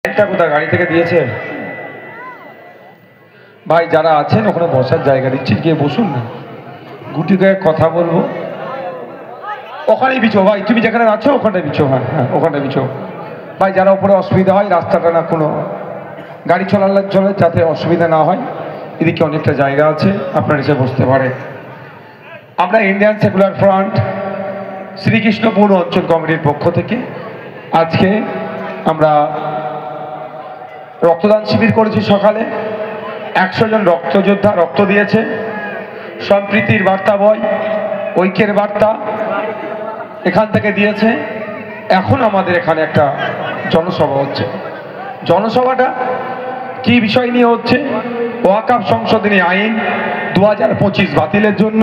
একটা কোথায় গাড়ি থেকে দিয়েছে ভাই, যারা আছেন ওখানে বসার জায়গা দিচ্ছি, গিয়ে বসুন না, গুটি গায়ে কথা বলবো। ওখানেই বিছো ভাই, তুমি যেখানে আছো ওখানে বিছো। হ্যাঁ হ্যাঁ, ওখানে বিছো ভাই। যারা উপরে অসুবিধা হয়, রাস্তাটা না কোনো গাড়ি চলে যাতে অসুবিধা না হয়, এদিকে অনেকটা জায়গা আছে, আপনারা এসে বসতে পারেন। আমরা ইন্ডিয়ান সেকুলার ফ্রন্ট শ্রীকৃষ্ণপুর অঞ্চল কমিটির পক্ষ থেকে আজকে আমরা রক্তদান শিবির করেছি। সকালে 100 জন রক্তযোদ্ধা রক্ত দিয়েছে। সম্প্রীতির বার্তা বয়, ঐক্যের বার্তা এখান থেকে দিয়েছে। এখন আমাদের এখানে একটা জনসভা হচ্ছে। জনসভাটা কি বিষয় নিয়ে হচ্ছে? ওয়াকফ সংশোধনী আইন 2025 বাতিলের জন্য।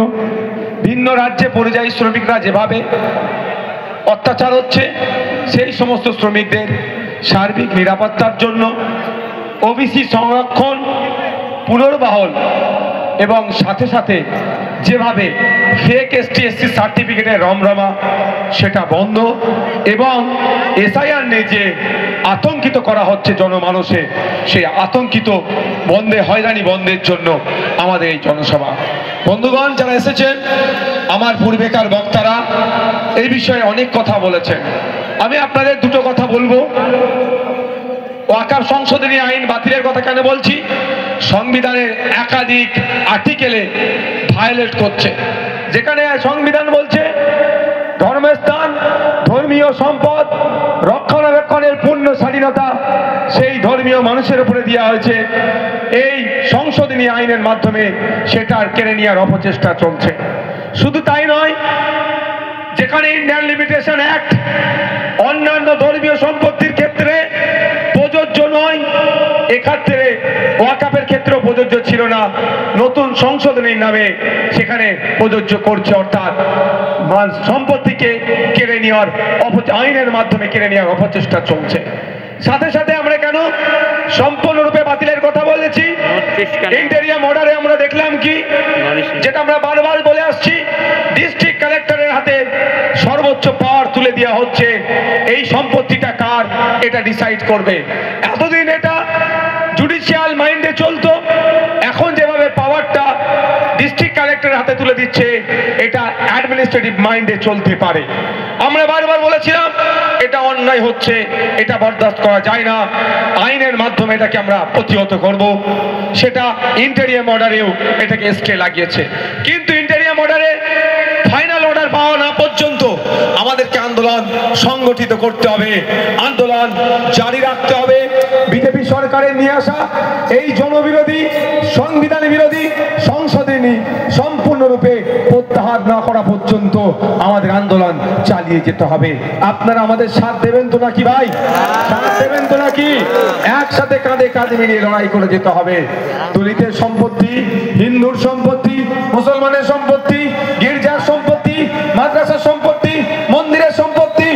ভিন্ন রাজ্যে পরিযায়ী শ্রমিকরা যেভাবে অত্যাচার হচ্ছে, সেই সমস্ত শ্রমিকদের সার্বিক নিরাপত্তার জন্য, ওবিসি সংরক্ষণ পুনর্বহাল এবং সাথে সাথে যেভাবে ফেক ST/SC সার্টিফিকেটের রমরমা সেটা বন্ধ, এবং SIR নিয়ে যে আতঙ্কিত করা হচ্ছে জনমানসে, সেই আতঙ্কিত বন্ধে, হয়রানি বন্ধের জন্য আমাদের এই জনসভা। বন্ধুগণ যারা এসেছেন, আমার পূর্বেকার বক্তারা এই বিষয়ে অনেক কথা বলেছেন। আমি আপনাদের দুটো কথা বলবো। ওয়াকফ সংশোধনী আইন বাতিলের কথা কেন বলছি? সংবিধানের একাধিক আর্টিকেলে ভায়োলেট করছে। যেখানে সংবিধান বলছে ধর্মস্থান, ধর্মীয় সম্পদ রক্ষণাবেক্ষণের পূর্ণ স্বাধীনতা সেই ধর্মীয় মানুষের উপরে দেওয়া হয়েছে। এই সংশোধনী আইনের মাধ্যমে সেটার কেড়ে নেওয়ার অপচেষ্টা চলছে। শুধু তাই নয়, যেখানে ইন্ডিয়ান লিমিটেশন অ্যাক্ট অন্যান্য ধর্মীয় সম্পত্তির ক্ষেত্রে প্রযোজ্য নয়, এক্ষেত্রে ওয়াকফের ক্ষেত্রেও প্রযোজ্য ছিল না, নতুন সংশোধনীর নামে সেখানে প্রযোজ্য করছে। অর্থাৎ সম্পত্তিকে কেড়ে নেওয়ার আইনের মাধ্যমে কেড়ে নেওয়ার অপচেষ্টা চলছে। সাথে সাথে আমরা কেন সম্পূর্ণরূপে বাতিলের কথা বলেছি? ইন্টেরিয়াম অর্ডারে আমরা দেখলাম কি, যেটা আমরা বারবার বলে আসছি, ডিস্ট্রিক্ট কালেক্টরের হাতে সর্বোচ্চ পাওয়ার তুলে দেওয়া হচ্ছে। এই সম্পত্তিটা কার, এটা ডিসাইড করবে। এতদিন এটা জুডিশিয়াল মাইন্ডে চলতো, এখন যেভাবে পাওয়ারটা ডিস্ট্রিক্ট কালেক্টরের হাতে তুলে দিচ্ছে, এটা অ্যাডমিনিস্ট্রেটিভ মাইন্ডে চলতে পারে। আমরা বারবার বলেছিলাম এটা অন্যায় হচ্ছে, এটা বরদাস্ত করা যায় না, আইনের মাধ্যমে এটাকে আমরা প্রতিহত করব। সেটা ইন্টেরিয়াম অর্ডারেও এটাকে স্টে লাগিয়েছে। কিন্তু ইন্টেরিয়াম অর্ডারে ফাইনাল অর্ডার পাওয়া না পর্যন্ত আমাদেরকে আন্দোলন সংগঠিত করতে হবে, আন্দোলন জারি রাখতে হবে। বিজেপি সরকারের নিয়ে আসা এই জনবিরোধী, সংবিধান বিরোধী সংশোধনী সম্পূর্ণরূপে প্রত্যাহার না করা পর্যন্ত আমাদের আন্দোলন চালিয়ে যেতে হবে। আপনারা আমাদের সাথ দেবেন তো নাকি ভাই? সাথ দেবেন তো নাকি? একসাথে কাঁধে কাঁধে মিলিয়ে লড়াই করে যেতে হবে। দলিতের সম্পত্তি, হিন্দুর সম্পত্তি, মুসলমানের সম্পত্তি, গির্জার সম্পত্তি, মাদ্রাসার সম্পত্তি, মন্দিরের সম্পত্তি,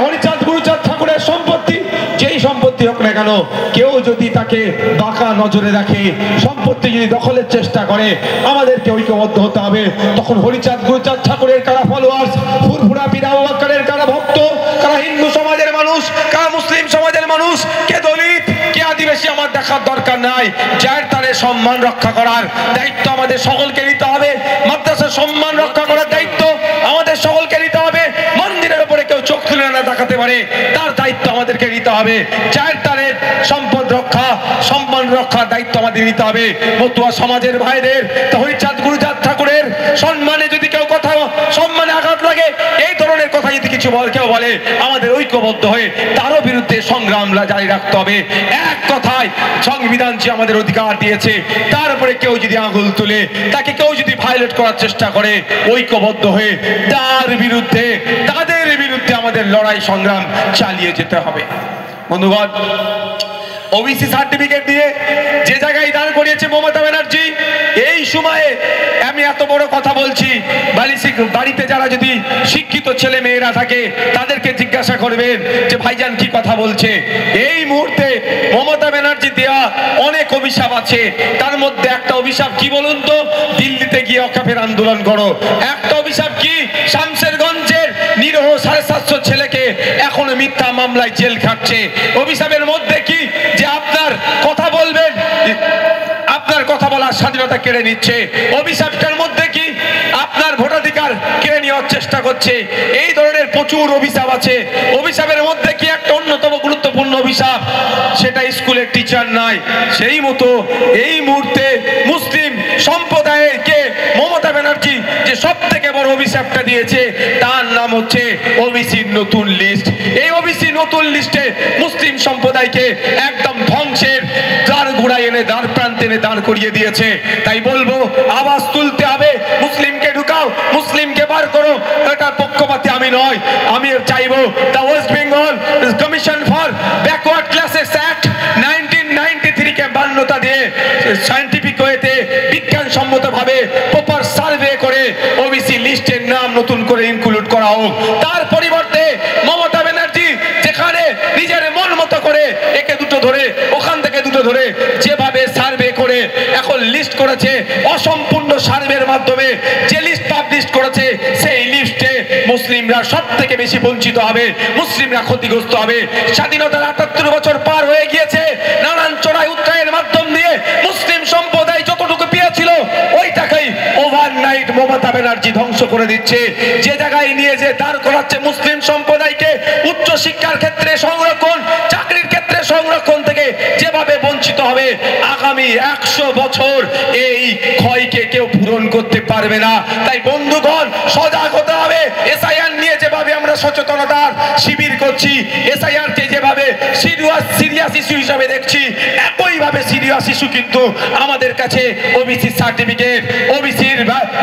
হরিচাঁদ গুরুচাঁদ ঠাকুরের সম্পত্তি, যেই সম্পত্তি হোক না কেন, কেউ যদি তাকে বাঁকা নজরে রাখে, সম্পত্তি যদি দখলের চেষ্টা করে, আমাদেরকে ঐক্যবদ্ধ হতে হবে। তখন হরিচাঁদ গুরুচাঁদ ঠাকুরের কারা ফলোয়ার্স, ফুরফুরা পীর আবু বকরের কারা ভক্ত, কারা হিন্দু সমাজের মানুষ, কারা মুসলিম সমাজের মানুষ, কে দলিত, কে আদিবাসী, আমার দেখার দরকার নাই। যার তারে সম্মান রক্ষা করার দায়িত্ব আমাদের সকলকে নিতে হবে। মাদ্রাসার সম্মান রক্ষা করার দায়িত্ব আমাদের সকলকে নিতে হবে। মন্দিরের উপরে কেউ চোখ তুলে না দেখাতে পারে, তার দায়িত্ব আমাদেরকে নিতে হবে। যার তারের সম্পদ রক্ষা, সম্মান রক্ষার দায়িত্ব আমাদের নিতে হবে। মতুয়া সমাজের ভাইদের হরিচাঁদ গুরুচাঁদ ঠাকুরের সম্মানে যদি কেউ কথা, সম্মানে আঘাত লাগে, এই ধরনের কথা যদি কিছু কেউ বলে, আমাদের ঐক্যবদ্ধ হয়ে তারও বিরুদ্ধে সংগ্রাম জারি রাখতে হবে। এক কথায় সংবিধান যে আমাদের অধিকার দিয়েছে, তার উপরে কেউ যদি আঙুল তুলে, তাকে কেউ যদি ভায়োলেট করার চেষ্টা করে, ঐক্যবদ্ধ হয়ে তার বিরুদ্ধে, তাদের বিরুদ্ধে আমাদের লড়াই সংগ্রাম চালিয়ে যেতে হবে। বন্ধুগণ, ওবিসি সার্টিফিকেট দিয়ে যে জায়গায় দাঁড় করিয়েছে মমতা ব্যানার্জি, এই সময়ে আমি এত বড় কথা বলছি, বাড়িতে যারা যদি শিক্ষিত ছেলে মেয়েরা থাকে, তাদেরকে জিজ্ঞাসা করবেন যে ভাইজান কি কথা বলছে। এই মুহূর্তে মমতা ব্যানার্জি দেওয়া অনেক অভিশাপ আছে, তার মধ্যে একটা অভিশাপ কি বলুন তো? দিল্লিতে গিয়ে ওয়াকফের আন্দোলন করো। একটা অভিশাপ কি? শামশেরগঞ্জের নিরীহ 750 ছেলেকে এখনো মিথ্যা মামলায় জেল খাটছে। অভিশাপের মধ্যে কি? বলার স্বাধীনতা কেড়ে নিচ্ছে। অভিশাপটার মধ্যে কি আপনার ভোটাধিকার কেড়ে নেওয়ার চেষ্টা করছে। এই ধরনের প্রচুর অভিশাপ আছে। অভিশাপের মধ্যে কি একটা অন্যতম গুরুত্বপূর্ণ অভিশাপ, সেটা স্কুলের টিচার নাই। সেই মতো এই মুহূর্তে মুসলিম সম্প্রদায়কে মমতা ব্যানার্জি যে সব থেকে বড় অভিশাপটা দিয়েছে তার নাম হচ্ছে ওবিসির নতুন লিস্ট। এই ওবিসি নতুন লিস্টে মুসলিম সম্প্রদায়কে একদম ধ্বংসের দ্বার ঘুরায় এনে দাঁড় প্রান্তে এনে দাঁড় করিয়ে দিয়েছে। তাই বলবো আওয়াজ তুলতে হবে, মুসলিমকে ঢুকাও, মুসলিমকে বার করো। এটার পক্ষপাতী আমি নয়। আমি চাইবো the West Bengal commission for backward classes act 1993 কে মান্যতা দিয়ে সায়েন্টিফিক ওয়েতে বিজ্ঞানসম্মত ভাবে প্রপার সার্ভে করে ওবিসি লিস্টের নাম নতুন করে ইনক্লুড করা হোক। তার পরিবর্তে মমতা ব্যানার্জি যেখানে নিজের মন মতো করে একে দুটো ধরে ওখান থেকে দুটো ধরে যেভাবে সার্ভে করে এখন লিস্ট করেছে, অসম্পূর্ণ সার্ভের মাধ্যমে যে লিস্ট পাবলিশ করেছে সেই লিস্টে মুসলিমরা সব থেকে বেশি বঞ্চিত হবে, মুসলিমরা ক্ষতিগ্রস্ত হবে। স্বাধীনতার ৭৮ বছর পার হয়ে গিয়েছে, নানান চড়াই উত্তরায়ের মাধ্যম দিয়ে মুসলিম সম্প্রদায় যতটুকু পেয়েছিল ওইটাকেই ওভারনাইট মমতা ব্যানার্জি ধ্বংস করে দিচ্ছে। যে জায়গায় নিয়ে যে দাঁড় করাচ্ছে মুসলিম সম্প্রদায়কে উচ্চ শিক্ষার ক্ষেত্রে সংরক্ষণ, চাকরির ক্ষেত্রে সংরক্ষণ থেকে যেভাবে বঞ্চিত হবে, আগামী ১০০ বছর এই ক্ষয়কে কেউ পূরণ করতে পারবে না। তাই বন্ধুগণ সজাগ হতে হবে। এসআইআর নিয়ে যেভাবে আমরা সচেতনতার শিবির করছি, এসআইআর কে যেভাবে সিরিয়াস ইস্যু হিসাবে দেখছি, একইভাবে সিরিয়াস ইস্যু কিন্তু আমাদের কাছে ওবিসি সার্টিফিকেট,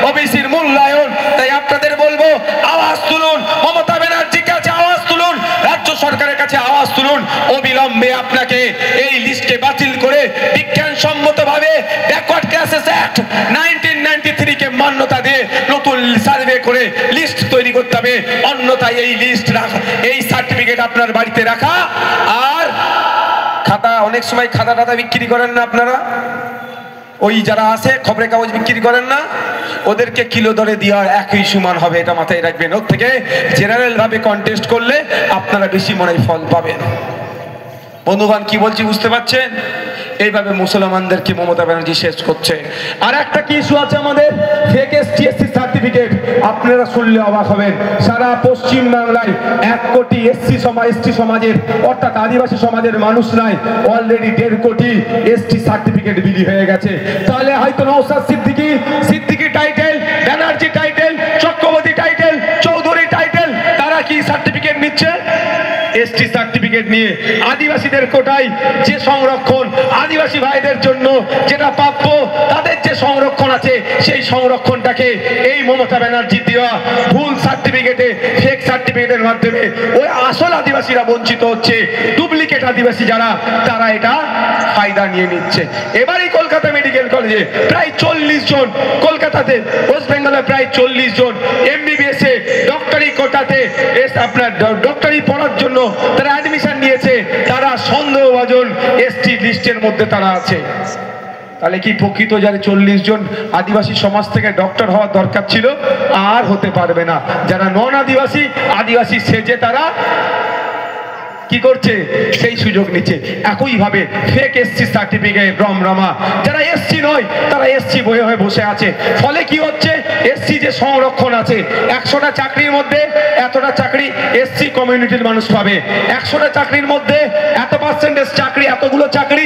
ওবিসির মূল্যায়ন। তাই আপনাদের বলবো আওয়াজ তুলুন, মমতা ব্যানার্জির কাছে আওয়াজ তুলুন, রাজ্য সরকারের কাছে আওয়াজ তুলুন। অবিলম্বে আপনাকে এই লিস্টে বাতিল করে বিজ্ঞানসম্মতভাবে ব্যাকওয়ার্ড ক্লাসেস অ্যাক্ট 1993 কে মান্যতা দিয়ে নতুন সার্ভে করে লিস্ট তৈরি করতে হবে। অন্যথায় এই লিস্ট রাখা, এই সার্টিফিকেট আপনার বাড়িতে রাখা আর খাতা, অনেক সময় খাতা টাতা বিক্রি করেন না আপনারা, ওই যারা আছে খবরের কাগজ বিক্রি করেন না, ওদেরকে কিলো দরে দেওয়ার একই সমান হবে, এটা মাথায় রাখবেন। ওর থেকে জেনারেল ভাবে কন্টেস্ট করলে আপনারা বেশি মনে ফল পাবেন। বন্ধুগণ কি বলছি বুঝতে পারছেন? এইভাবে মুসলমানদেরকে মমতা ব্যানার্জি শেষ করছে। আর একটা কি ইস্যু আছে আমাদের, ফেক এসটি এসসি সার্টিফিকেট। আপনারা শুনলে অবাক হবেন, সারা পশ্চিম বাংলায় ১ কোটি এসটি সমাজের অর্থাৎ আদিবাসী সমাজের মানুষ নাই, অলরেডি ১.৫ কোটি এসটি সার্টিফিকেট বিলি হয়ে গেছে। তাহলে হয়তো Naushad Siddiqui title, Banerjee title, Chakraborty title, Chowdhury title, তারা কি সার্টিফিকেট নিচ্ছে? এসটি সার্টিফিকেট নিয়ে আদিবাসীদের কোটায় যে সংরক্ষণ, আদিবাসী ভাইদের জন্য যেটা প্রাপ্য, তাদের যে সংরক্ষণ আছে সেই সংরক্ষণটাকে এই মমতা ব্যানার্জি দেওয়া ভুল সার্টিফিকেটে, ফেক সার্টিফিকেটের মাধ্যমে ওই আসল আদিবাসীরা বঞ্চিত হচ্ছে। ডুপ্লিকেট আদিবাসী যারা, তারা এটা ফায়দা নিয়ে নিচ্ছে। এবারই কলকাতা মেডিকেল কলেজে প্রায় 40 জন, কলকাতাতে ওয়েস্ট বেঙ্গলে প্রায় 40 জন এমবিবিএস এ ডক্টরি কোটাতে আপনার ডক্টরি পড়ার জন্য তারা অ্যাডমিশন নিয়েছে, তারা সন্দেহভাজন এসটি লিস্টের মধ্যে তারা আছে। তাহলে কি প্রকৃত যারা 40 জন আদিবাসী সমাজ থেকে ডক্টর হওয়ার দরকার ছিল আর হতে পারবে না। যারা নন আদিবাসী, আদিবাসী সেজে তারা কি করছে, সেই সুযোগ নিচ্ছে। একইভাবে ফেক এসসি সার্টিফিকেট রমরমা, যারা এসসি নয় তারা এসসি বয়ে হয়ে বসে আছে। ফলে কি হচ্ছে, এসসি যে সংরক্ষণ আছে, 100টা চাকরির মধ্যে এতটা চাকরি এসসি কমিউনিটির মানুষ পাবে, 100টা চাকরির মধ্যে এত পার্সেন্টেজ চাকরি, এতগুলো চাকরি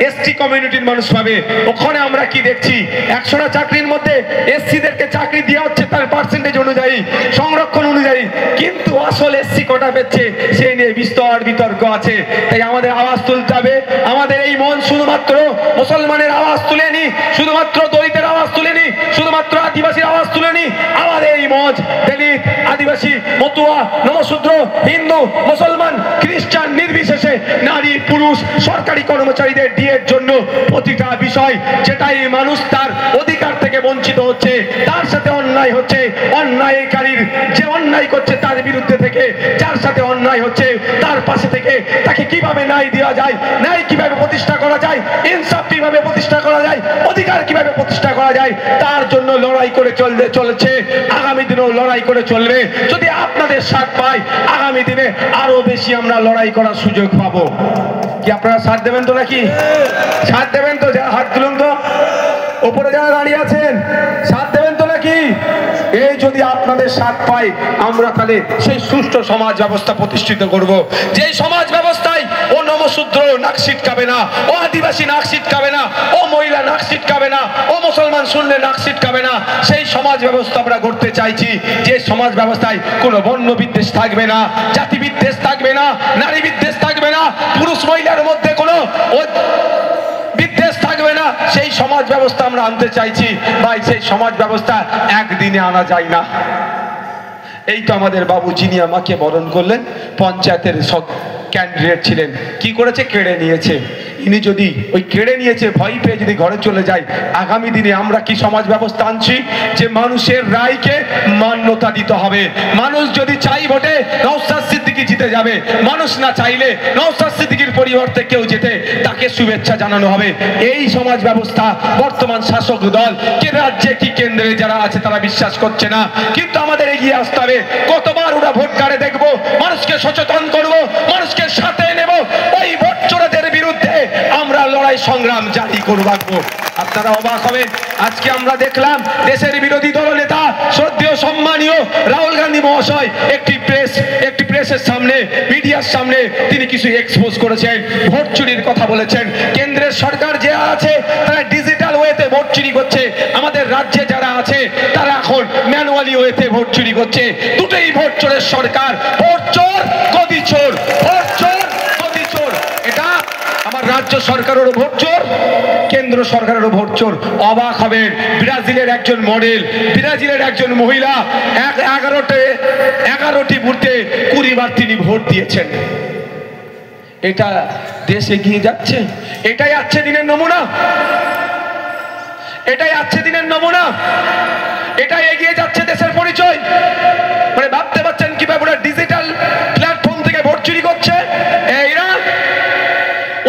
এসসি কমিউনিটির মানুষ পাবে। ওখানে আমরা কি দেখছি, 100টা চাকরির মধ্যে এসসিদেরকে চাকরি দেওয়া হচ্ছে তার পার্সেন্টেজ অনুযায়ী, সংরক্ষণ অনুযায়ী, কিন্তু আসল এসসি কোটা পেচ্ছে সেই নিয়ে বিতর্ক আছে। তাই আমাদের আওয়াজ তুলতে হবে। আমাদের এই মন শুধুমাত্র মুসলমানের আওয়াজ তুলেনি, শুধুমাত্র দলিতের আওয়াজ তুলেনি, শুধুমাত্র আদিবাসীর আওয়াজ তুলেনি। আমাদের এই মঞ্চ দলিত, আদিবাসী, মতুয়া, নমশূদ্র, হিন্দু, মুসলমান, খ্রিস্টান নির্বিশেষে, নারী পুরুষ, সরকারি কর্মচারীদের ডিএর জন্য প্রতিটা বিষয় যেটাই মানুষ তার অধিকার থেকে বঞ্চিত হচ্ছে, তার সাথে অন্যায় হচ্ছে, অন্যায়কারীর যে অন্যায় করছে তার বিরুদ্ধে থেকে, যার সাথে অন্যায় হচ্ছে তার পাশে থেকে তাকে কিভাবে ন্যায় দেওয়া যায়, ন্যায় কিভাবে প্রতিষ্ঠা করা যায়, ইনসাফ কিভাবে প্রতিষ্ঠা করা যায়, অধিকার কিভাবে প্রতিষ্ঠা করা যায়, তার জন্য লড়াই করে চলেছে। আগামী দিনেও লড়াই করে চলবে। যদি আপনাদের সাথ পাই, আগামী দিনে আরো বেশি আমরা লড়াই করার সুযোগ পাবো। কি আপনারা সাথ দেবেন তো নাকি? সাথ দেবেন তো? যারা হাত তুলুন তো। ওপরে যারা দাঁড়িয়ে আছেন সাথ দেবেন তো নাকি? এই যদি আপনাদের সাথ পাই আমরা তাহলে সেই সুষ্ঠু সমাজ ব্যবস্থা প্রতিষ্ঠিত করব, যেই সমাজ ব্যবস্থায় ও নমশূদ্র নাক ছিটকাবে না, ও আদিবাসী নাক ছিটকাবে না, ও মহিলা নাক ছিটকাবে না, ও মুসলমান শুনলে নাক ছিটকাবে না। সেই সমাজ ব্যবস্থা আমরা গড়তে চাইছি, যে সমাজ ব্যবস্থায় কোনো বর্ণ বিদ্বেষ থাকবে না, জাতি বিদ্বেষ থাকবে না, নারী বিদ্বেষ থাকবে না, পুরুষ মহিলার মধ্যে কোনো বিদ্বেষ থাকবে না। সেই সমাজ ব্যবস্থা আমরা আনতে চাইছি ভাই। সেই সমাজ ব্যবস্থা একদিনে আনা যায় না। এই তো আমাদের বাবু যিনি আমাকে বরণ করলেন, পঞ্চায়েতের সব ক্যান্ডিডেট ছিলেন, কি করেছে? কেড়ে নিয়েছে। ইনি যদি ওই কেড়ে নিয়েছে ভয় পেয়ে যদি ঘরে চলে যায়, আগামী দিনে আমরা কি সমাজ ব্যবস্থা আনছি? যে মানুষের রায়কে মান্যতা দিতে হবে। মানুষ যদি চাই ভোটে নওশাদ সিদ্দিকী জিতে যাবে, মানুষ না চাইলে নওশাদ সিদ্দিকীর পরিবর্তে কেউ যেতে তাকে শুভেচ্ছা জানানো হবে। এই সমাজ ব্যবস্থা বর্তমান শাসক দল কে রাজ্যে কি কেন্দ্রে যারা আছে তারা বিশ্বাস করছে না, কিন্তু আমাদের এগিয়ে আসতে হবে। কতবার ওরা ভোট কার্ডে দেখবো, মানুষকে সচেতন করব, মানুষকে সাথে নেব, ওই ভোট চোরদের বিরুদ্ধে আমরা লড়াই সংগ্রাম জারি করে রাখবো। আপনারা অবাক হবেন, আজকে আমরা দেখলাম দেশের বিরোধী দলনেতা শ্রদ্ধেয় সম্মানীয় রাহুল গান্ধী মহাশয় একটি প্রেসের সামনে, মিডিয়ার সামনে তিনি কিছু এক্সপোজ করেছেন, ভোট চুরির কথা বলেছেন। কেন্দ্রের সরকার যে আছে তারা ডিজিটাল ওয়েতে ভোট চুরি করছে, আমাদের রাজ্যে যারা আছে তারা এখন ম্যানুয়ালি ওয়েতে ভোট চুরি করছে। দুটোই ভোট চোরের সরকার, ভোট চোর গদি চোর, ভোট চোর গদি চোর। এটা আমার রাজ্য সরকারেরও ভোট চোর, কেন্দ্র সরকারেরও ভোট চোর। অবাক হবেন, ব্রাজিলের একজন মডেল, ব্রাজিলের একজন মহিলা 11টি বুথে 20 বার তিনি ভোট দিয়েছেন। এটা দেশ এগিয়ে যাচ্ছে, এটাই আজকে দিনের নমুনা, এটাই আজকে দিনের নমুনা, এটাই এগিয়ে যাচ্ছে দেশের পরিচয়। মানে ভাবতে পারছেন কিভাবে ওরা ডিজিটাল প্ল্যাটফর্ম থেকে ভোট চুরি করছে?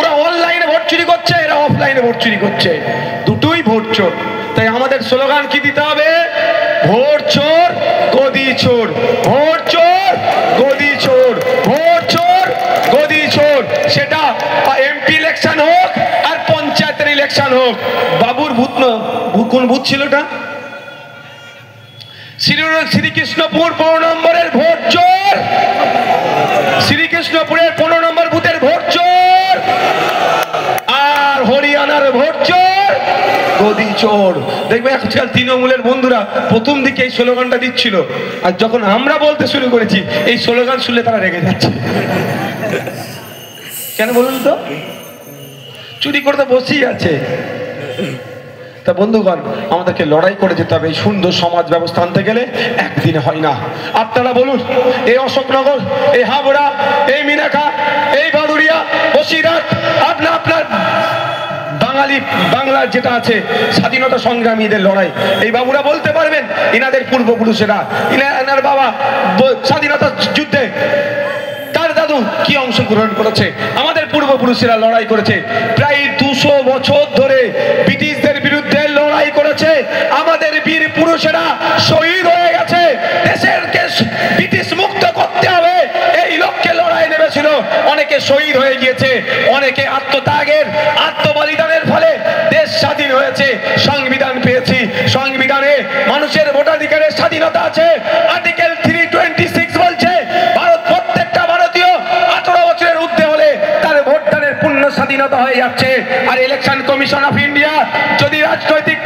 ওরা অনলাইনে ভোট চুরি করছে, এরা অফলাইনে ভোট চুরি করছে, দুটোই ভোট চোর। তাই আমাদের স্লোগান কি দিতে হবে? ভোট চোর গদি চোর, ভোট চোর গদি চোর, ভোট চোর গদি চোর। সেটা এমপি ইলেকশন হোক আর পঞ্চায়েতের ইলেকশন হোক। বাবুর ভূত কোন ভূত ছিল এটা? শ্রীকৃষ্ণপুর 15 নম্বরের ভোট চোর, শ্রীকৃষ্ণপুরের 15 নম্বর বুথের ভোট চোর, আর হরিয়ানার ভোট চোর গদি চোর। দেখবে আজকাল তৃণমূলের বন্ধুরা প্রথম দিকে এই স্লোগানটা দিচ্ছিল, আর যখন আমরা বলতে শুরু করেছি এই স্লোগান শুনলে তারা রেগে যাচ্ছে। কেন বলুন তো? চুরি করতে বসেই আছে। তা বন্ধুগণ, আমাদেরকে লড়াই করে যেতে হবে। এই সুন্দর সমাজ ব্যবস্থা আনতে গেলে একদিনে হয় না। আপনারা বলুন, এই অশোকনগর, এই হাবড়া, এই মিনাখা, এই বাদুড়িয়া, বসিরহাট, আপনার বাংলার যেটা আছে স্বাধীনতা সংগ্রামীদের লড়াই, এই বাবুরা বলতে পারবেন ইনাদের পূর্বপুরুষেরা, ইনার বাবা স্বাধীনতা যুদ্ধে তার দাদু কি অংশগ্রহণ করেছে, আমাদের পূর্বপুরুষেরা লড়াই করেছে। প্রায় 200 বছর ধরে ব্রিটিশদের বিরুদ্ধে লড়াই করেছে। আমাদের বীর পুরুষেরা শহীদ হয়ে গেছে। দেশকে ব্রিটিশ মুক্ত করতে হবে এই লক্ষ্যে লড়াই নেমেছিল। অনেকে শহীদ হয়ে গিয়েছে, অনেকে আত্মত্যাগের আত্মবলিদানের ফলে দেশ স্বাধীন হয়েছে, সংবিধান পেয়েছি। সংবিধানে মানুষের ভোটাধিকারের স্বাধীনতা আছে। আর্টিকেল 326 বলছে প্রত্যেকটা ভারতীয় 18 বছরের ঊর্ধ্বে হলে তার ভোটদানের পূর্ণ স্বাধীনতা হয়ে যাচ্ছে। আর ইলেকশন কমিশন অফ ইন্ডিয়া যদি রাজনৈতিক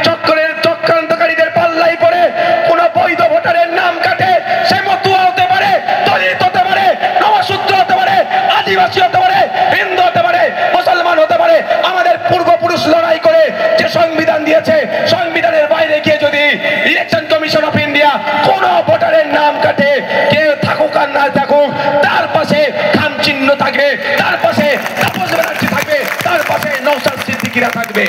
চক্রান্তকারীদের পাল্লাই পড়ে কোন বৈধ ভোটারের নাম কাটে, সে মতুয়া হতে পারে, দলিত হতে পারে, নমশূদ্র হতে পারে, আদিবাসী হতে পারে, হিন্দু হতে পারে, মুসলমান হতে পারে। আমাদের পূর্বপুরুষ লড়াই করে যে সংবিধান দিয়েছে, সংবিধানের বাইরে গিয়ে যদি ইলেকশন কমিশন অফ ইন্ডিয়া কোন ভোটারের নাম কাটে, কেউ থাকুক আর না থাকুক, তার পাশে খাম চিহ্ন থাকবে, তার পাশে তাপস ব্যানার্জি থাকবে, তার পাশে নওশাদ সিদ্দিকীরা থাকবে।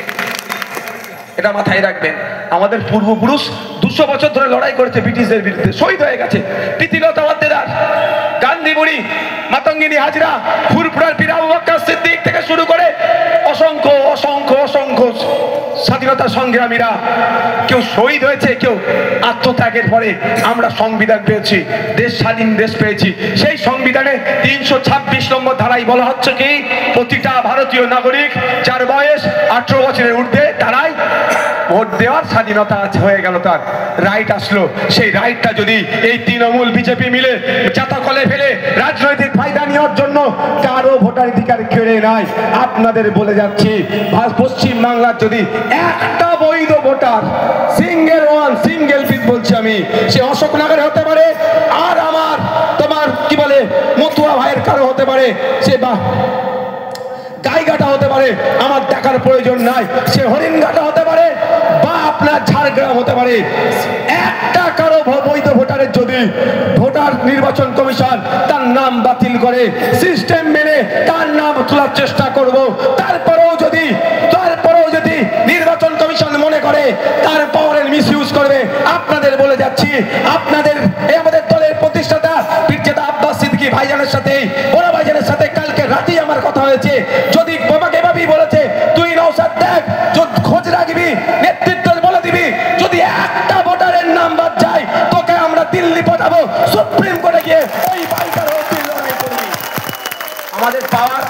এটা মাথায় রাখবেন। আমাদের পূর্বপুরুষ 200 বছর ধরে লড়াই করেছে ব্রিটিশদের বিরুদ্ধে, শহীদ হয়ে গেছে। প্রীতিলতা ওয়াদ্দেদার, গান্ধী বুড়ি, মাতঙ্গিনী হাজরা, ফুরফুরার পীর আবু বকর সিদ্দিক থেকে শুরু করে অসংখ্য অসংখ্য অসংখ্য স্বাধীনতা সংগ্রামীরা কেউ শহীদ হয়েছে, কেউ আত্মত্যাগের পরে আমরা সংবিধান পেয়েছি, দেশ স্বাধীন দেশ পেয়েছি। সেই সংবিধানে 326 নম্বর ধারায় বলা হচ্ছে কি, প্রতিটা ভারতীয় নাগরিক যার বয়স 18 বছরের ঊর্ধ্বে তারাই ভোট দেওয়ার স্বাধীনতা হয়ে গেল, তার রাইট আসলো। সেই রাইটটা যদি এই তৃণমূল বিজেপি মিলে চাতাকলে ফেলে রাজনৈতিক ফায়দা নেওয়ার জন্য কারো ভোটাধিকার কেড়ে নেয়, আপনাদের বলে যাচ্ছি পশ্চিম বাংলার যদি একটা বৈধ ভোটার সিঙ্গেল পিস বলছি আমি, সে অশোকনগরে হতে পারে, আর আমার তোমার কি বলে মতুয়া ভাইয়ের কারো হতে পারে, সে বা গাইঘাটা হতে পারে, আমার দেখার প্রয়োজন নাই, সে হরিণঘাটা হতে পারে বা আপনার ঝাড়গ্রাম হতে পারে। একটা কারো বৈধ ভোটারের যদি ভোটার নির্বাচন কমিশন তার নাম বাতিল করে সিস্টেম মেনে তার নাম তোলার চেষ্টা করব, তারপরেও যদি নির্বাচন কমিশন মনে করে তার পাওয়ারের মিসইউজ করবে, আপনাদের বলে যাচ্ছি আপনাদের আমাদের দলের প্রতিষ্ঠাতা পীরজাদা আব্বাস সিদ্দিকী ভাইজানের সাথে বড় ভাইজানের সাথে কালকে রাতেই আমার কথা হয়েছে। যদি বাবাকে এভাবেই বলেছে তুই নওশাদ দেখ, খোঁজ রাখবি, নেতৃত্ব বলে দিবি, যদি একটা ভোটারের নাম বাদ যায় তোকে আমরা দিল্লি পাঠাবো, সুপ্রিম কোর্টে গিয়ে ওই ভাইটার হয়ে লড়াই করবি। আমাদের পাওয়ার,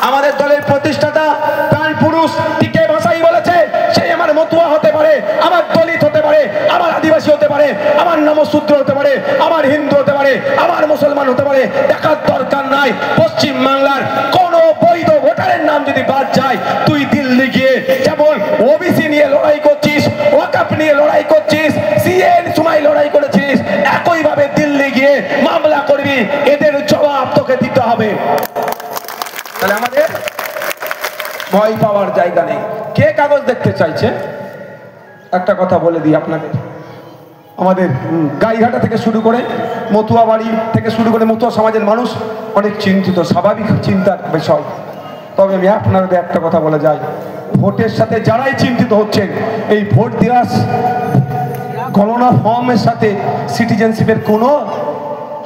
আমাদের দলের প্রতিষ্ঠাতা প্রাণ পুরুষ টিকে ভাষাই বলেছে, সেই আমার মতুয়া হতে পারে, আমার দলিত হতে পারে, আমার আদিবাসী হতে পারে, আমার নমশূদ্র হতে পারে, আমার হিন্দু হতে পারে, আমার মুসলমান হতে পারে, দেখার দরকার নাই। পশ্চিম বাংলার কোন বৈধ ভোটারের নাম যদি বাদ যায়, তুই দিল্লি গিয়ে যেমন ওবিসি নিয়ে লড়াই করছিস, ওয়াকফ নিয়ে লড়াই করছিস, সিএন সময় লড়াই করেছিস, একইভাবে দিল্লি গিয়ে মামলা করবি, এদের জবাব তোকে দিতে হবে। তাহলে আমাদের ভয় পাওয়ার জায়গা নেই। কে কাগজ দেখতে চাইছে একটা কথা বলে দিই আপনাদের, আমাদের গাইঘাটা থেকে শুরু করে মতুয়া বাড়ি থেকে শুরু করে মতুয়া সমাজের মানুষ অনেক চিন্তিত, স্বাভাবিক চিন্তার বিষয়। তবে আমি আপনাদের একটা কথা বলে যাই, ভোটের সাথে যারাই চিন্তিত হচ্ছেন, এই ভোট দেওয়ার গণনা ফর্মের সাথে সিটিজেনশিপের কোনো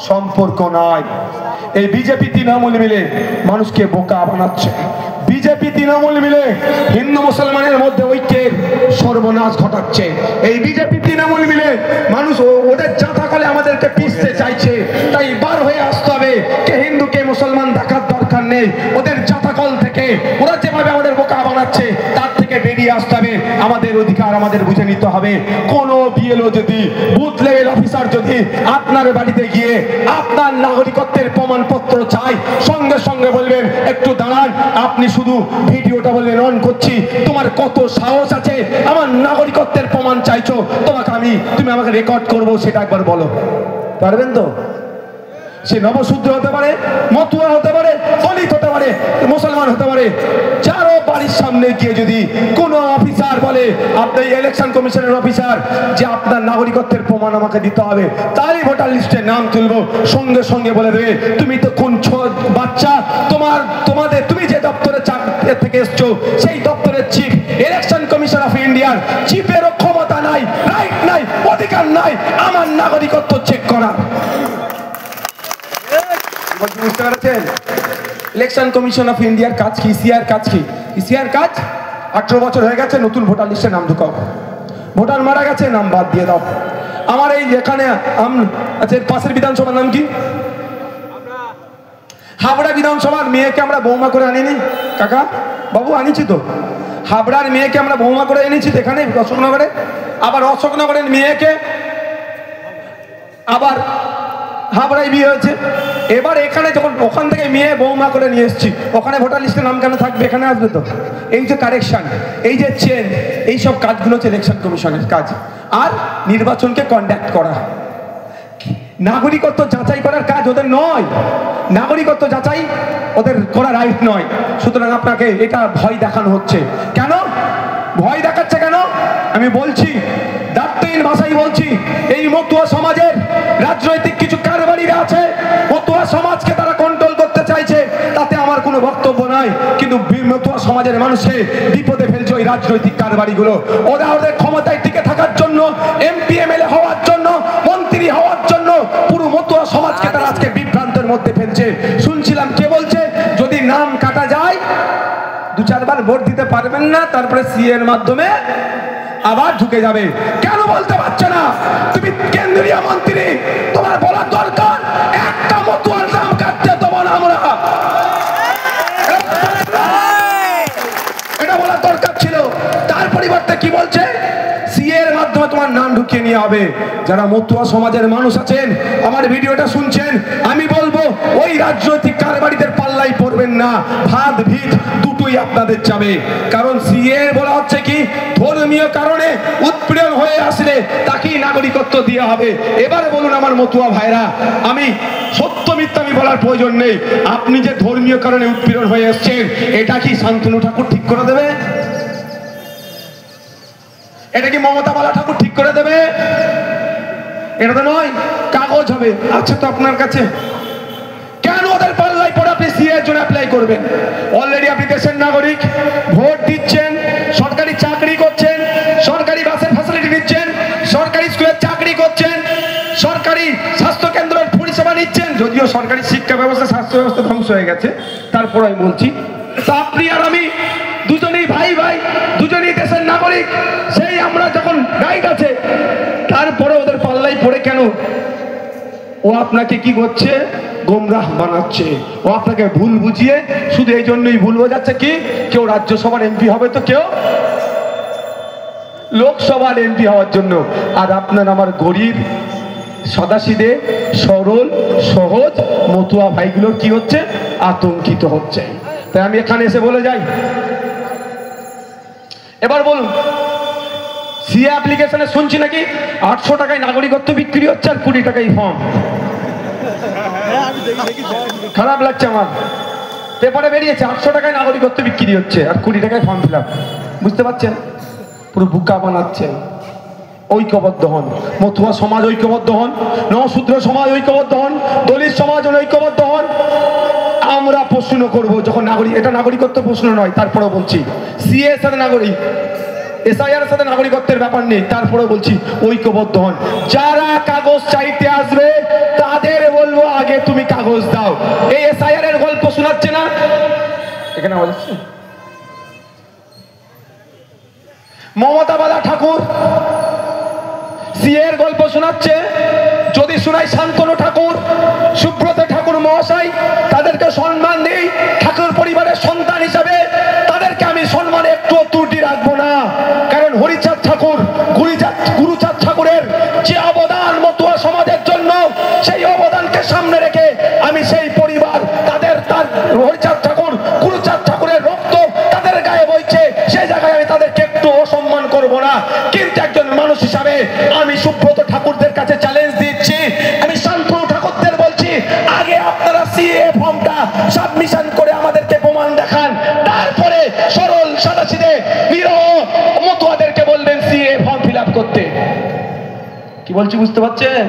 সম্পর্ক নাই। এই বিজেপি তৃণমূল মিলে মানুষকে বোকা বানাচ্ছে, বিজেপি তৃণমূল মিলে হিন্দু মুসলমানের মধ্যে ঐক্যের সর্বনাশ ঘটাচ্ছে, এই বিজেপি তৃণমূল মিলে মানুষ ওদের জাতাকলে আমাদেরকে পিছতে চাইছে। তাই বার হয়ে আসতে হবে, কে হিন্দু কে মুসলমান দেখার দরকার নেই, ওদের জাতাকল থেকে ওরা যেভাবে আমাদের বোকা বানাচ্ছে তার থেকে বেরিয়ে আসতে হবে। আমাদের অধিকার আমাদের বুঝে নিতে হবে। কোন বিএলও যদি বুথ লেভেল অফিসার যদি আপনার বাড়িতে গিয়ে আপনার নাগরিকত্বের প্রমাণপত্র চাই, সঙ্গে সঙ্গে বলবেন একটু দাঁড়ান, আপনি শুধু ভিডিওটা বলবেন অন করছি, তোমার কত সাহস আছে আমার নাগরিকত্বের প্রমাণ চাইছো, তুমি আমাকে রেকর্ড করবো, সেটা একবার বলো, পারবেন তো? সে নবশূদ্র হতে পারে, মতুয়া হতে পারে, দলিত হতে পারে, মুসলমান হতে পারে, যারও বাড়ির সামনে গিয়ে যদি কোনো অফিসার বলে আপনি ইলেকশন কমিশনের অফিসার যে আপনার নাগরিকত্বের প্রমাণ আমাকে দিতে হবে, তারই ভোটার লিস্টে নাম তুলবো, সঙ্গে সঙ্গে বলে দেবে তুমি তো কোন বাচ্চা, তুমি যে দপ্তরে থেকে এসছো সেই দপ্তরের চিফ, ইলেকশন কমিশন অফ ইন্ডিয়ার চিফেরও ক্ষমতা নাই, রাইট নাই, অধিকার নাই আমার নাগরিকত্ব চেক করা। বুঝতে পেরেছেন? ইলেকশন কমিশন অফ ইন্ডিয়ার কাজ কি? ইসিআর কাজ কি? ইসিআর কাজ 18 বছর হয়ে গেছে, নতুন ভোটার লিস্টে নাম ঢুকাও, ভোটার মারা গেছে নাম বাদ দিয়ে দাও। আমার এই যেখানে আচ্ছা পাশের বিধানসভার নাম কি? হাবড়া বিধানসভার মেয়েকে আমরা বৌমা করে আনিনি কাকা বাবু, আনিছি তো। হাবড়ার মেয়েকে আমরা বৌমা করে এনেছি এখানে অশোকনগরে, আবার অশোকনগরের মেয়েকে আবার হাবড়ায় বিয়ে হয়েছে। এবার এখানে যখন ওখান থেকে মেয়ে বৌমা করে নিয়ে এসেছি, ওখানে ভোটার লিস্টে নাম কেন থাকবে? এখানে আসবে তো। এই যে কারেকশন, এই যে চেঞ্জ, এই সব কাজগুলো হচ্ছে ইলেকশন কমিশনের কাজ। আর নির্বাচনকে কন্ডাক্ট করা, নাগরিকত্ব যাচাই করার কাজ ওদের নয়, নাগরিকত্ব যাচাই ওদের করা রাইট নয়। সুতরাং আপনাকে এটা ভয় দেখানো হচ্ছে। কেন ভয় দেখাচ্ছে? কেন আমি বলছি, দায়িত্বহীন ভাষাই বলছি, এই মতুয়া সমাজের রাজনৈতিক কিছু কারবারিরা আছে, মতুয়া সমাজকে তারা কন্ট্রোল করতে চাইছে, তাতে আমার কোনো বক্তব্য নাই। কিন্তু মতুয়া সমাজের মানুষকে বিপদে ফেলছে ওই রাজনৈতিক কারবারিগুলো। ওরা ওদের ক্ষমতায় টিকে থাকার জন্য, এমপি এমএলএ হওয়ার জন্য, মন্ত্রী হওয়ার জন্য পুরো মতুয়া সমাজকে তারা আজকে বিভ্রান্তের মধ্যে ফেলছে। শুনছিলাম কে বলছে যদি নাম কাটা যায় 2-4 বার ভোট দিতে পারবেন না, তারপরে সিএ এর মাধ্যমে আবার ঢুকে যাবে। কেন বলতে পারছে না? তুমি কেন্দ্রীয় মন্ত্রী, তোমার বলা দরকার একটা মতুয়ার নাম কাটতে দেবো না আমরা, এটা বলা দরকার ছিল। তার পরিবর্তে থাকতে কি বলছে, সিএ এর মাধ্যমে তোমার নাম ঢুকিয়ে নিয়ে হবে। যারা মতুয়া সমাজের মানুষ আছেন, আমার ভিডিওটা শুনছেন, আমি বলবো ওই রাজনৈতিক কারবারিদের পাল্লাই পড়বেন না, ভাত ভিত দুটোই আপনাদের যাবে। কারণ সিএ বলা হচ্ছে কি, ধর্মীয় কারণে উৎপীড়ন হয়ে আসলে তাকেই নাগরিকত্ব দেওয়া হবে। এবারে বলুন আমার মতুয়া ভাইরা, আমি সত্য মিথ্যা আমি বলার প্রয়োজন নেই, আপনি যে ধর্মীয় কারণে উৎপীড়ন হয়ে এসছেন, এটা কি শান্তনু ঠাকুর ঠিক করে দেবে? এটা কি মমতা বালা ঠাকুর ঠিক করে দেবে? এটা তো নয়, কাগজ হবে। আচ্ছা, তো আপনার কাছে কেন ওদের পাল্লাই পড়ে আপনি সিএ এর জন্য অ্যাপ্লাই করবেন? অলরেডি আপনি দেশের নাগরিক, ভোট দিচ্ছেন, সরকারি চাকরি করছেন, সরকারি বাসের ফ্যাসিলিটি নিচ্ছেন, সরকারি স্কুলের চাকরি করছেন, সরকারি স্বাস্থ্য কেন্দ্রের পরিষেবা নিচ্ছেন। যদিও সরকারি শিক্ষা ব্যবস্থা, স্বাস্থ্য ব্যবস্থা ধ্বংস হয়ে গেছে, তারপর আমি বলছি, তো আপনি আর আমি দুজনেই ভাই ভাই, দুজনেই দেশের নাগরিক। সেই আমরা যখন রাইট আছে, তারপরে ওদের পাল্লাই পড়ে কেন? ও আপনাকে কি করছে? গোমরাহ বানাচ্ছে। ও আপনাকে ভুল বুঝিয়ে, শুধু এই জন্যই ভুল বোঝাচ্ছে কি, কেউ রাজ্যসভার এমপি হবে তো কেউ লোকসভার এমপি হওয়ার জন্য। আর আপনার আমার গরিব সাদাসিধে সরল সহজ মতুয়া ভাইগুলোর কি হচ্ছে? আতঙ্কিত হচ্ছে। তাই আমি এখানে এসে বলে যাই, এবার বলুন, সিএ অ্যাপ্লিকেশনে শুনছি নাকি 800 টাকায় নাগরিকত্ব বিক্রি হচ্ছে আর 20 টাকায় ফর্ম। খারাপ লাগছে আমার, পেপারে বেরিয়েছে 800 টাকায় নাগরিকত্ব বিক্রি হচ্ছে আর 20 টাকায় ফর্ম ফিল আপ। বুঝতে পারছেন? পুরো বুকা বানাচ্ছেন। ঐক্যবদ্ধ হন, মতুয়া সমাজ ঐক্যবদ্ধ হন, নশূদ্র সমাজ ঐক্যবদ্ধ হন, দলিত সমাজ ঐক্যবদ্ধ হন। আমরা প্রশ্ন করব যখন নাগরিক, এটা নাগরিকত্ব প্রশ্ন নয়, তারপরেও বলছি সিএ এর সাথে নাগরিক, এসআইআর এর সাথে নাগরিকত্বের ব্যাপার নেই, তারপরেও বলছি ঐক্যবদ্ধ হন। যারা কাগজ চাইতে আসবে তাদের বলবো আগে তুমি কাগজ দাও। এই এসআইআর এর গল্প শোনাচ্ছে না এখানে বলছি, মমতা বালা ঠাকুর সিএ এর গল্প শোনাচ্ছে। যদি শোনাই শান্তনু ঠাকুর, সুব্রত ঠাকুর মহাশয়, তাদেরকে সম্মান দিই, ঠাকুর পরিবারের সন্তান হিসাবে তাদেরকে আমি সম্মানে একটু ত্রুটি রাখবো না। কারণ হরিচাঁদ ঠাকুর, গুরুচাঁদ ঠাকুরের যে অবদান মতুয়া সমাজের জন্য, সেই অবদানকে সামনে রেখে আমি সেই পরিবার, তার হরিচাঁদ ঠাকুর, গুরুচাঁদ ঠাকুরের রক্ত তাদের গায়ে বইছে, সেই জায়গায় আমি তাদেরকে একটু অসম্মান করবো না। কিন্তু একজন মানুষ হিসাবে আমি সুব্রত ঠাকুরদের কাছে চ্যালেঞ্জ দিচ্ছি, আমি শান্তনু ঠাকুরদের বলছি, আগে আপনারা সিএ ফর্মটা সাবমিশন করে আমাদেরকে প্রমাণ দেখান, তারপরে সরল সাদাসিধে নিরহ মতুয়াদেরকে বলবেন সিএ ফর্ম ফিল আপ করতে। কি বলছি বুঝতে পারছেন?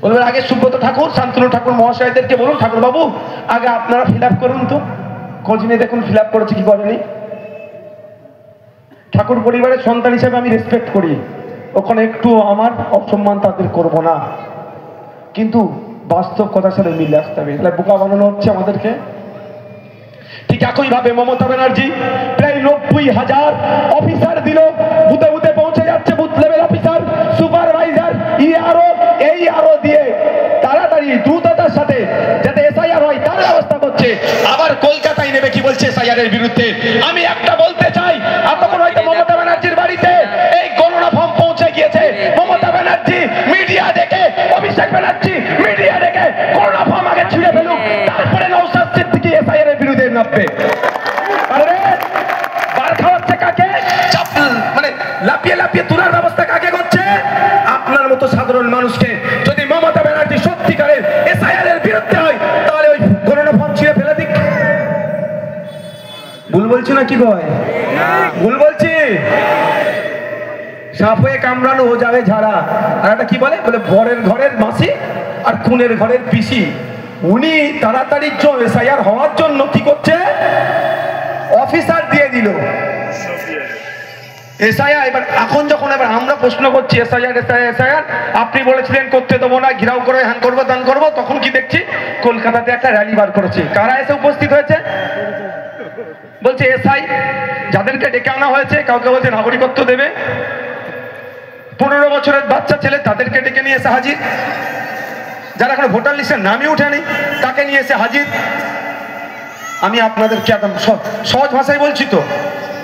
বলবেন আগে সুব্রত ঠাকুর, শান্তনু ঠাকুর মহাশয়দেরকে বলুন, ঠাকুর বাবু আগে আপনারা ফিল আপ করুন, তো খোঁজ নিয়ে দেখুন ফিল আপ করেছে কি করেনি। ঠাকুর পরিবারের সন্তান হিসেবে আমি রেসপেক্ট করি, ওখানে একটু আমার অসম্মান তাদের করব না, কিন্তু বাস্তব কথার সাথে মিলে আসতে হবে। তাহলে বোকা বানানো হচ্ছে আমাদেরকে। ঠিক একই ভাবে মমতা ব্যানার্জি প্রায় 90,000 অফিসার দিল, বুথে বুথে পৌঁছে যাচ্ছে, booth level officer, supervisor, ERO, এই আরও দিয়ে তাড়াতাড়ি দ্রুততার সাথে যাতে এসআইআর হয় তার ব্যবস্থা করছে। আবার কলকাতায় নেবে কি বলছে এসআইআর এর বিরুদ্ধে। আমি একটা বলতে চাই, এতক্ষণ হয়তো মমতা ব্যানার্জির বাড়িতে এই গণনা ফর্ম পৌঁছে গিয়েছে, মমতা ব্যানার্জি মিডিয়া দেখে, অভিষেক ব্যানার্জি মিডিয়া দেখে গণনা ফর্ম আগে ছিঁড়ে ফেলুক, তারপরে নওশাদ সিদ্দিকী এসআইআর এর বিরুদ্ধে নামবে। আরে বার খাওয়াচ্ছে কাকে? মানে লাপিয়ে লাপিয়ে তোলার ব্যবস্থা কাকে করছে? আপনার মতো সাধারণ মানুষকে। যদি মমতা ব্যানার্জি সত্যিকারের এসআইআর এর বিরুদ্ধে হয়, তাহলে ওই গণনা ফর্ম ছিঁড়ে ফেলে দিক। ভুল বলছি না কি কয়? ভুল বলছি? সাপ হয়ে কামড়ানো ও যাবে ঝাড়া। আর একটা কি বলে, বরের ঘরের মাসি আর খুনের ঘরের পিসি। উনি তাড়াতাড়ি এসআইআর হওয়ার জন্য কি করছে, অফিসার দিয়ে দিল এসআইআর। এবার এখন যখন এবার আমরা প্রশ্ন করছি এসআইআর এসআইআর এসআইআর, আপনি বলেছিলেন করতে দেবো না, ঘিরাও করে হ্যান করবো দান করবো, তখন কি দেখছি কলকাতাতে একটা র্যালি বার করেছে। কারা এসে উপস্থিত হয়েছে? বলছে এসআই, যাদেরকে ডেকে আনা হয়েছে কাউকে বলছে নাগরিকত্ব দেবে, 15 বছরের বাচ্চা ছেলে তাদেরকে ডেকে নিয়ে এসে হাজির, যারা এখন ভোটার লিস্টের নামই উঠেনি তাকে নিয়ে এসে হাজির। আমি আপনাদেরকে একদম সহজ ভাষায় বলছি, তো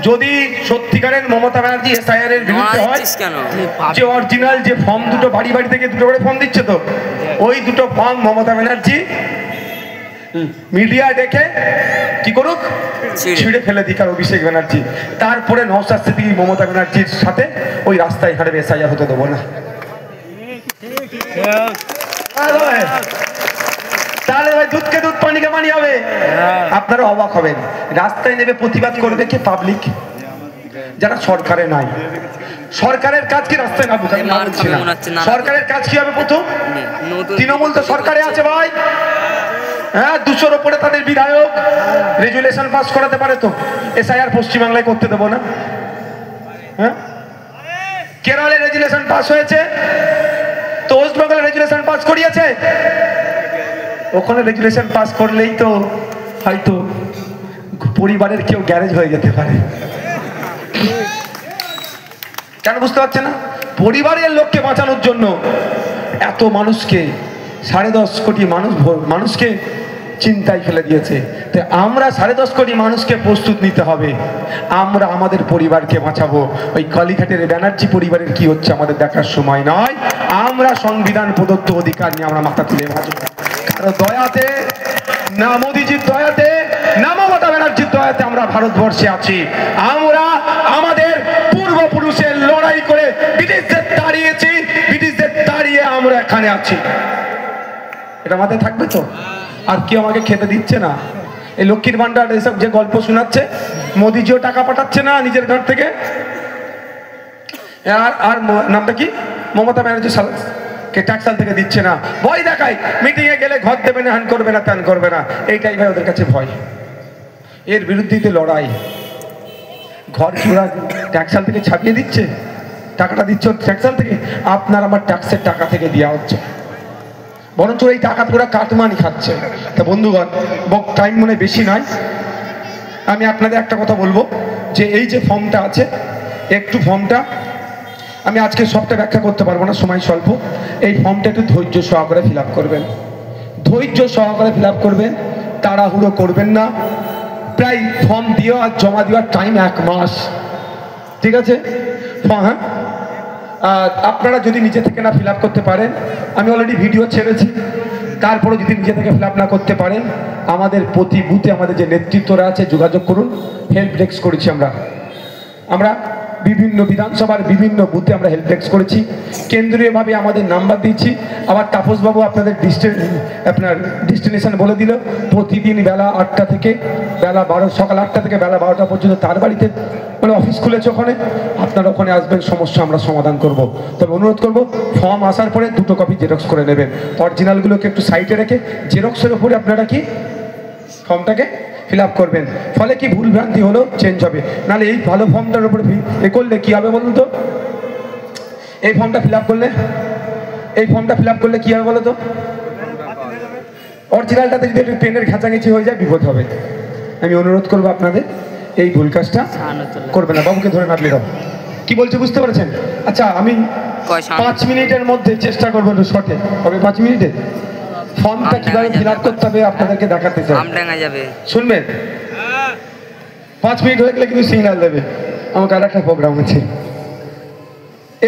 যদি সত্যিকারের মমতা ব্যানার্জি এসআইআর এর বিরুদ্ধে হয়, যে অরিজিনাল যে ফর্ম দুটো বাড়ি বাড়ি থেকে দুটো করে ফর্ম দিচ্ছে, তো ওই দুটো ফর্ম মমতা ব্যানার্জি মিডিয়া দেখে কি করুক, ছিঁড়ে ফেলে দিক আর অভিষেক ব্যানার্জি। তারপরে নওশাদ সিদ্দিকী মমতা ব্যানার্জির সাথে ওই রাস্তায় হাঁটবে, এসআইআর হতে দেবো না। তাহলে ভাই দুধকে দুধ পানিকে পানি হবে। আপনারা অবাক হবেন, রাস্তায় নেবে প্রতিবাদ করবে কে? পাবলিক, যারা সরকারে নাই। সরকারের কাজ কি রাস্তায় নামুক? সরকারের কাজ কি হবে? প্রথম তৃণমূল তো সরকারে আছে ভাই, হ্যাঁ, 200-র উপরে তাদের বিধায়ক, রেজুলেশন পাস করাতে পারে, তো এসআইআর পশ্চিমবাংলায় করতে দেবো না। হ্যাঁ, কেরলে রেজুলেশন পাস হয়েছে, তো ওয়েস্ট বেঙ্গলে রেজুলেশন পাস করিয়েছে। ওখানে রেজুলেশন পাস করলেই তো হয়তো পরিবারের কেউ গ্যারেজ হয়ে যেতে পারে। কেন বুঝতে পারছে না? পরিবারের লোককে বাঁচানোর জন্য এত মানুষকে, 10.5 কোটি মানুষকে চিন্তায় ফেলে দিয়েছে। তো আমরা 10.5 কোটি মানুষকে প্রস্তুত নিতে হবে। আমরা আমাদের পরিবারকে বাঁচাবো। ওই কালীঘাটের ব্যানার্জি পরিবারের কি হচ্ছে আমাদের দেখার সময় নয়। আমরা সংবিধান প্রদত্ত অধিকার নিয়ে আমরা মাথা তুলে বাঁচব। কারো দয়াতে না, মোদিজির দয়াতে না, মমতা ব্যানার্জির দয়াতে আমরা ভারতবর্ষে আছি। আমরা আমাদের পূর্বপুরুষের লড়াই করে ব্রিটিশদের তাড়িয়েছি, ব্রিটিশদের তাড়িয়ে আমরা এখানে আছি। এটা মাথায় থাকবে তো? আর কেউ আমাকে খেতে দিচ্ছে না। এই লক্ষ্মীর ভান্ডার এসব যে গল্প শোনাচ্ছে, মোদিজিও টাকা পাঠাচ্ছে না নিজের ঘর থেকে। আর নামটা কি, মমতা ব্যানার্জি কে ট্যাক্সাল থেকে দিচ্ছে না। ভয় দেখায়, মিটিংয়ে গেলে ঘর দেবে না, হ্যান করবে না, ত্যান করবে না। এইটাই ভাই ওদের কাছে ভয়। এর বিরুদ্ধে লড়াই। ঘর কি ওরা ট্যাক্সাল থেকে ছাপিয়ে দিচ্ছে? টাকাটা দিচ্ছে ট্যাক্সাল থেকে, আপনার আমার ট্যাক্সের টাকা থেকে দেওয়া হচ্ছে, বরঞ্চ এই টাকা পুরো কাটমানি খাচ্ছে। তা বন্ধুগণ, টাইম মনে বেশি নয়, আমি আপনাদের একটা কথা বলবো, যে এই যে ফর্মটা আছে, একটু ফর্মটা আমি আজকে সবটা ব্যাখ্যা করতে পারবো না, সময় স্বল্প। এই ফর্মটা একটু ধৈর্য সহকারে ফিল আপ করবেন, ধৈর্য সহকারে ফিল আপ করবেন, তাড়াহুড়ো করবেন না। প্রায় ফর্ম দিয়ে আর জমা দেওয়ার টাইম 1 মাস, ঠিক আছে? হ্যাঁ, আপনারা যদি নিজে থেকে না ফিল আপ করতে পারেন, আমি অলরেডি ভিডিও ছেড়েছি, তারপরে যদি নিজে থেকে ফিল আপ না করতে পারেন, আমাদের প্রতি বুথে আমাদের যে নেতৃত্বরা আছে যোগাযোগ করুন। হেল্প ডেস্ক করেছি আমরা বিভিন্ন বিধানসভার বিভিন্ন বুথে আমরা হেল্প ডেস্ক করেছি, কেন্দ্রীয়ভাবে আমাদের নাম্বার দিচ্ছি। আবার তাপসবাবু আপনাদের আপনার ডেস্টিনেশন বলে দিল, প্রতিদিন বেলা 8টা থেকে বেলা 12, সকাল 8টা থেকে বেলা 12টা পর্যন্ত তার বাড়িতে মানে অফিস খুলেছে, ওখানে আপনারা ওখানে আসবেন, সমস্যা আমরা সমাধান করব। তবে অনুরোধ করব, ফর্ম আসার পরে 2 কপি জেরক্স করে নেবেন, অরিজিনালগুলোকে একটু সাইডে রেখে জেরক্সের উপরে আপনারা কি ফর্মটাকে ফিল আপ করবেন। ফলে কি ভুলভ্রান্তি হলো চেঞ্জ হবে, নাহলে এই ভালো ফর্মটার উপরে এ করলে কি হবে বলুন তো? এই ফর্মটা ফিল আপ করলে কি হবে বলো তো? অরিজিনালটাতে যদি একটু পেনের ঘাঁচাঘাঁচি হয়ে যায় বিপদ হবে। আমি অনুরোধ করবো আপনাদের এই ভুল কাজটা করবে না। বাবুকে ধরে নাটলে দাও, কি বলছে বুঝতে পারছেন? আচ্ছা, আমি 5 মিনিটের মধ্যে চেষ্টা করবো একটু শর্টে হবে। 5 মিনিটে ফর্মটা কিভাবে ফিল আপ করতে হবে আপনাদেরকে দেখাতে চাই, শুনবেন? 5 মিনিট হয়ে গেলে কিন্তু সিগন্যাল দেবে, আমাকে আর একটা প্রোগ্রাম আছে।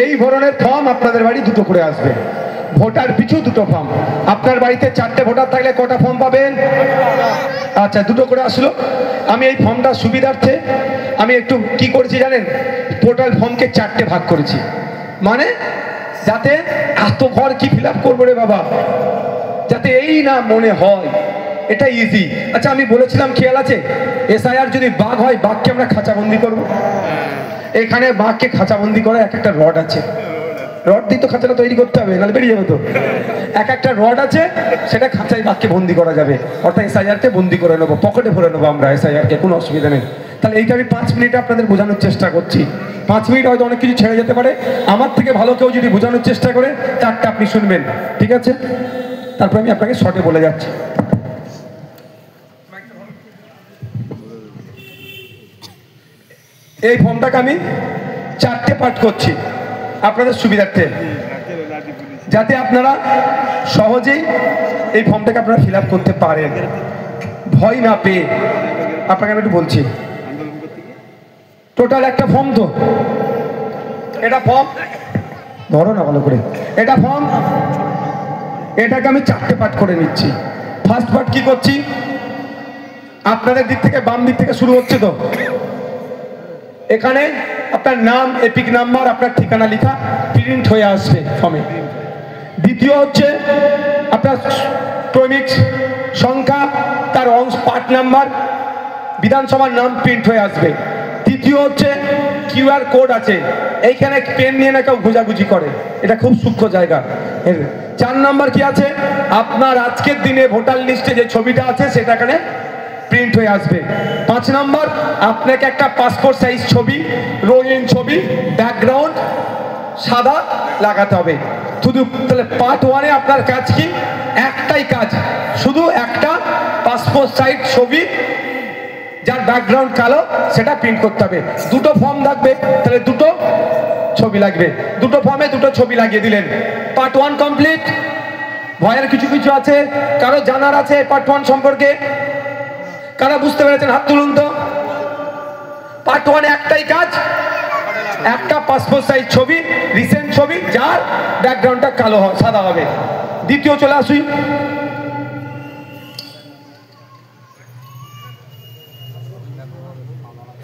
এই ধরনের ফর্ম আপনাদের বাড়ি 2টো করে আসবে, ভোটার পিছু 2টো ফর্ম। আপনার বাড়িতে 4টে ভোটার থাকলে কটা ফর্ম পাবেন? আচ্ছা, 2টো করে আসলো। আমি এই ফর্মটা সুবিধার্থে আমি একটু কি করেছি জানেন, টোটাল ফর্মকে 4টে ভাগ করেছি, মানে যাতে এত ঘর কি ফিল আপ করবো রে বাবা, যাতে এই না মনে হয় এটা ইজি। আচ্ছা, আমি বলেছিলাম খেয়াল আছে, এসআইআর যদি বাঘ হয়, বাঘকে আমরা খাঁচাবন্দি করবো। এখানে বাঘকে খাঁচাবন্দি করা একটা রড আছে, রড দিয়ে তো খাঁচাটা তৈরি করতে হবে, নাহলে বেরিয়ে যাবে তো। একটা রড আছে, সেটা খাঁচায় বাঘকে বন্দি করা যাবে, অর্থাৎ এসআইআরকে বন্দি করে নেবো, পকেটে ভরে নেবো আমরা এসআইআরকে, কোনো অসুবিধা নেই। তাহলে এইটা আমি 5 মিনিটে আপনাদের বোঝানোর চেষ্টা করছি। 5 মিনিট হয়তো অনেক কিছু ছেড়ে যেতে পারে, আমার থেকে ভালো কেউ যদি বোঝানোর চেষ্টা করে তারটা আপনি শুনবেন, ঠিক আছে? তারপর আমি আপনাকে শর্টে বলে যাচ্ছি। এই ফর্মটাকে আমি 4টে পার্ট করছি আপনাদের সুবিধার্থে, যাতে আপনারা সহজেই এই ফর্মটাকে আপনারা ফিল আপ করতে পারেন, ভয় না পেয়ে। আপনাকে আমি একটু বলছি, টোটাল একটা ফর্ম, তো এটা ফর্ম, ধরো না ভালো করে, এটা ফর্ম। এটাকে আমি 4টে পার্ট করে নিচ্ছি। ফার্স্ট পার্ট কি করছি, আপনাদের দিক থেকে বাম দিক থেকে শুরু হচ্ছে। তো এখানে আপনার নাম, এপিক নাম্বার, আপনার ঠিকানা লেখা প্রিন্ট হয়ে আসবে ফর্মে। দ্বিতীয় হচ্ছে আপনার ক্রমিক সংখ্যা, তার অংশ, পার্ট নাম্বার, বিধানসভার নাম প্রিন্ট হয়ে আসবে। তৃতীয় হচ্ছে কিউআর কোড আছে, এইখানে পেন নিয়ে না কেউ গোজাগুজি করে, এটা খুব সূক্ষ্ম জায়গা। 4 নাম্বার কি আছে, আপনার আজকের দিনে ভোটার লিস্টে যে ছবিটা আছে সেটা এখানে প্রিন্ট হয়ে আসবে। 5 নাম্বার, আপনাকে একটা পাসপোর্ট সাইজ ছবি, রঙিন ছবি, ব্যাকগ্রাউন্ড সাদা লাগাতে হবে। শুধু তাহলে পার্ট 1-এ আপনার কাজ কি, একটাই কাজ, শুধু একটা পাসপোর্ট সাইজ ছবি যার ব্যাকগ্রাউন্ড কালো সেটা প্রিন্ট করতে হবে। 2টো ফর্ম থাকবে, তাহলে 2টো ছবি লাগবে, 2টো ফর্মে 2টো ছবি লাগিয়ে দিলেন। Part 1 complete. ভয়ের কিছু কিছু আছে, কারো জানার আছে পার্ট 1 সম্পর্কে, কারা বুঝতে পেরেছেন হাত তুলুন তো। পার্ট 1-এ একটাই কাজ, একটা পাসপোর্ট সাইজ ছবি, রিসেন্ট ছবি, যার ব্যাকগ্রাউন্ডটা কালো সাদা হবে। দ্বিতীয় চলে আসুন,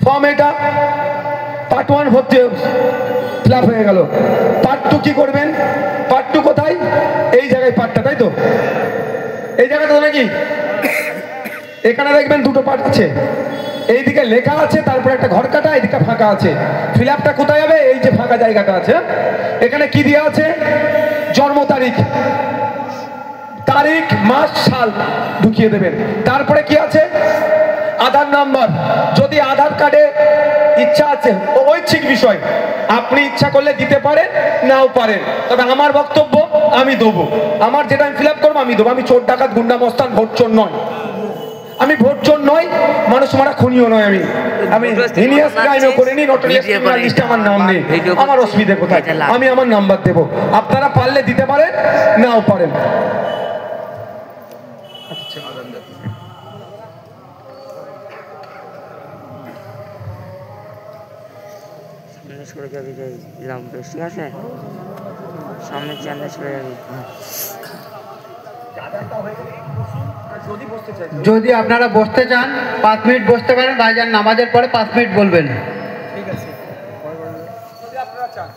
ফর্ম এটা পার্ট 1 হচ্ছে ফিল আপ হয়ে গেল। পার্ট 2 কি করবেন, পার্ট 2 কোথায়, এই জায়গায় পার্টটা, তাই তো, এই জায়গাটা নাকি, এখানে দেখবেন 2টো পার্ট আছে, এইদিকে লেখা আছে, তারপরে একটা ঘর কাটা, এইদিকে ফাঁকা আছে। ফিল আপটা কোথায় হবে, এই যে ফাঁকা জায়গাটা আছে, এখানে কি দেওয়া আছে, জন্ম তারিখ, তারিখ, মাস, সাল ঢুকিয়ে দেবেন। তারপরে কি আছে, আধার নাম্বার, যদি আধার কার্ডে ইচ্ছা আছে, ঐচ্ছিক বিষয়, আপনি ইচ্ছা করলে দিতে পারেন, নাও পারেন, তবে আমার বক্তব্য আমি দেবো, আমার যেটা আমি ফিল আপ করবো আমি দেবো। আমি চোর ডাকাত গুন্ডা মস্তান ভোট চোর নয়, আমি ভোট চোর নয়, মানুষ মারা খুনিও নয়, আমি হিনিয়াস ক্রাইমও করিনি, নোটরিয়াস ক্রিমিনাল লিস্টে আমার নাম নেই। আমার অসুবিধা কোথায়, আমি আমার নাম্বার দেবো, আপনারা পারলে দিতে পারেন, নাও পারেন। সরে যাবি, ঠিক আছে, সামনে চ্যানেল সরে যাবি। যদি আপনারা বসতে চান 5 মিনিট বসতে পারেন, ভাইজান নামাজের পরে 5 মিনিট বলবেন। ঠিক আছে, যদি আপনারা চান।